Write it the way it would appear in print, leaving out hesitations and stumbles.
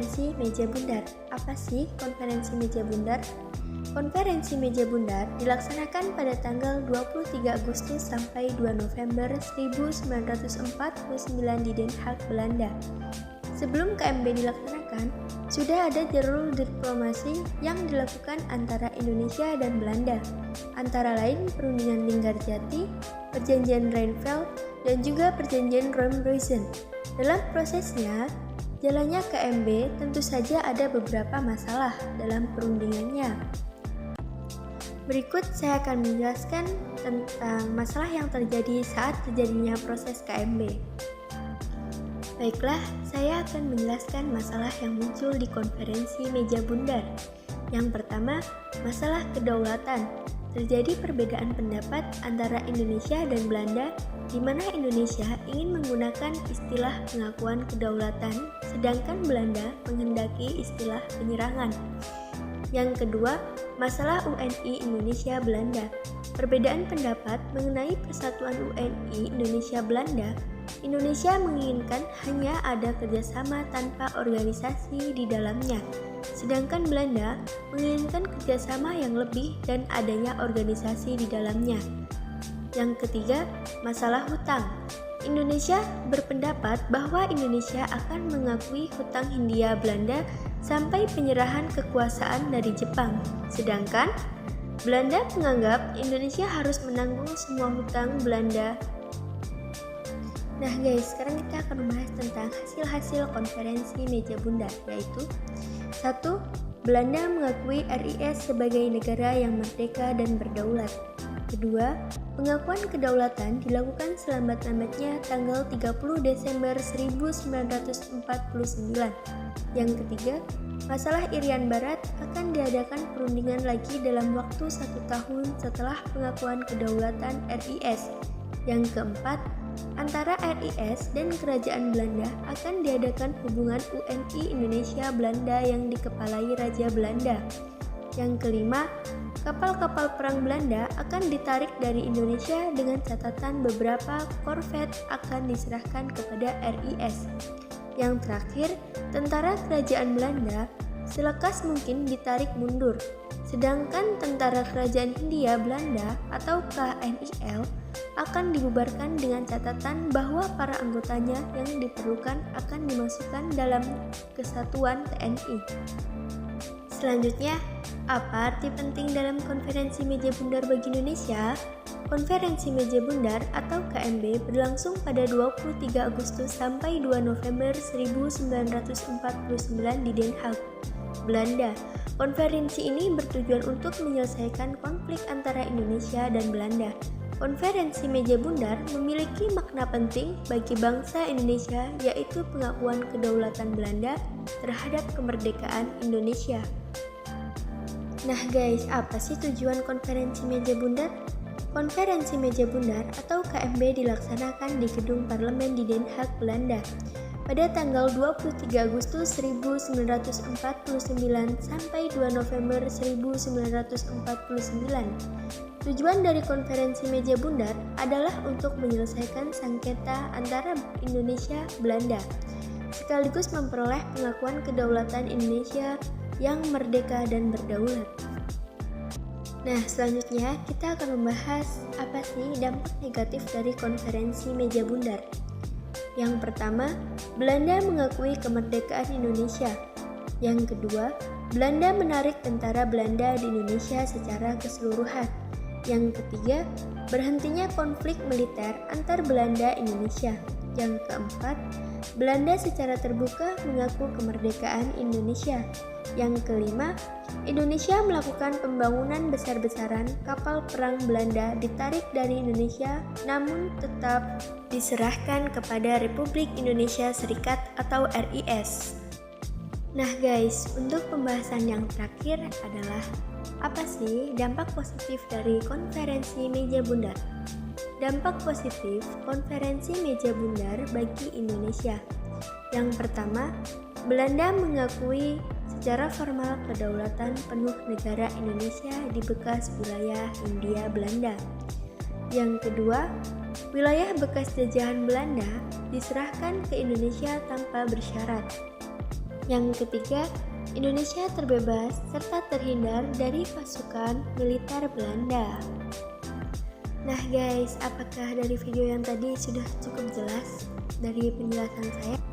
konferensi meja bundar. Apa sih konferensi meja bundar? Konferensi meja bundar dilaksanakan pada tanggal 23 Agustus sampai 2 November 1949 di Den Haag, Belanda. Sebelum KMB dilaksanakan, sudah ada jalur diplomasi yang dilakukan antara Indonesia dan Belanda, antara lain Perundingan Linggarjati, Perjanjian Rheinfeld, dan juga Perjanjian Rome-Rosen. Dalam prosesnya, jalannya KMB tentu saja ada beberapa masalah dalam perundingannya. Berikut saya akan menjelaskan tentang masalah yang terjadi saat terjadinya proses KMB. Baiklah, saya akan menjelaskan masalah yang muncul di konferensi meja bundar. Yang pertama, masalah kedaulatan. Terjadi perbedaan pendapat antara Indonesia dan Belanda, di mana Indonesia ingin menggunakan istilah pengakuan kedaulatan, sedangkan Belanda menghendaki istilah penyerangan. Yang kedua, masalah UNI Indonesia-Belanda. Perbedaan pendapat mengenai persatuan UNI Indonesia-Belanda. Indonesia menginginkan hanya ada kerjasama tanpa organisasi di dalamnya, sedangkan Belanda menginginkan kerjasama yang lebih dan adanya organisasi di dalamnya. Yang ketiga, masalah hutang. Indonesia berpendapat bahwa Indonesia akan mengakui hutang Hindia Belanda sampai penyerahan kekuasaan dari Jepang, sedangkan Belanda menganggap Indonesia harus menanggung semua hutang Belanda. Nah guys, sekarang kita akan membahas tentang hasil-hasil konferensi meja bundar, yaitu 1. Belanda mengakui RIS sebagai negara yang merdeka dan berdaulat. Kedua, pengakuan kedaulatan dilakukan selambat-lambatnya tanggal 30 Desember 1949. Yang ketiga, masalah Irian Barat akan diadakan perundingan lagi dalam waktu 1 tahun setelah pengakuan kedaulatan RIS. Yang keempat, antara RIS dan Kerajaan Belanda akan diadakan hubungan UNI Indonesia-Belanda yang dikepalai Raja Belanda. Yang kelima, kapal-kapal perang Belanda akan ditarik dari Indonesia dengan catatan beberapa korvet akan diserahkan kepada RIS. Yang terakhir, tentara Kerajaan Belanda selekas mungkin ditarik mundur, sedangkan tentara Kerajaan Hindia Belanda atau KNIL akan dibubarkan dengan catatan bahwa para anggotanya yang diperlukan akan dimasukkan dalam kesatuan TNI. Selanjutnya, apa arti penting dalam konferensi meja bundar bagi Indonesia? Konferensi meja bundar atau KMB berlangsung pada 23 Agustus sampai 2 November 1949 di Den Haag, Belanda. Konferensi ini bertujuan untuk menyelesaikan konflik antara Indonesia dan Belanda. Konferensi meja bundar memiliki makna penting bagi bangsa Indonesia, yaitu pengakuan kedaulatan Belanda terhadap kemerdekaan Indonesia. Nah guys, apa sih tujuan konferensi meja bundar? Konferensi meja bundar atau KMB dilaksanakan di Gedung Parlemen di Den Haag, Belanda pada tanggal 23 Agustus 1949 sampai 2 November 1949. Tujuan dari konferensi meja bundar adalah untuk menyelesaikan sengketa antara Indonesia-Belanda, sekaligus memperoleh pengakuan kedaulatan Indonesia yang merdeka dan berdaulat. Nah, selanjutnya kita akan membahas apa sih dampak negatif dari konferensi meja bundar. Yang pertama, Belanda mengakui kemerdekaan Indonesia. Yang kedua, Belanda menarik tentara Belanda di Indonesia secara keseluruhan. Yang ketiga, berhentinya konflik militer antar Belanda-Indonesia. Yang keempat, Belanda secara terbuka mengaku kemerdekaan Indonesia. Yang kelima, Indonesia melakukan pembangunan besar-besaran kapal perang Belanda ditarik dari Indonesia namun tetap diserahkan kepada Republik Indonesia Serikat atau RIS. Nah guys, untuk pembahasan yang terakhir adalah apa sih dampak positif dari konferensi meja bundar? Dampak positif konferensi meja bundar bagi Indonesia. Yang pertama, Belanda mengakui secara formal kedaulatan penuh negara Indonesia di bekas wilayah Hindia Belanda. Yang kedua, wilayah bekas jajahan Belanda diserahkan ke Indonesia tanpa bersyarat. Yang ketiga, Indonesia terbebas serta terhindar dari pasukan militer Belanda. Nah guys, apakah dari video yang tadi sudah cukup jelas dari penjelasan saya?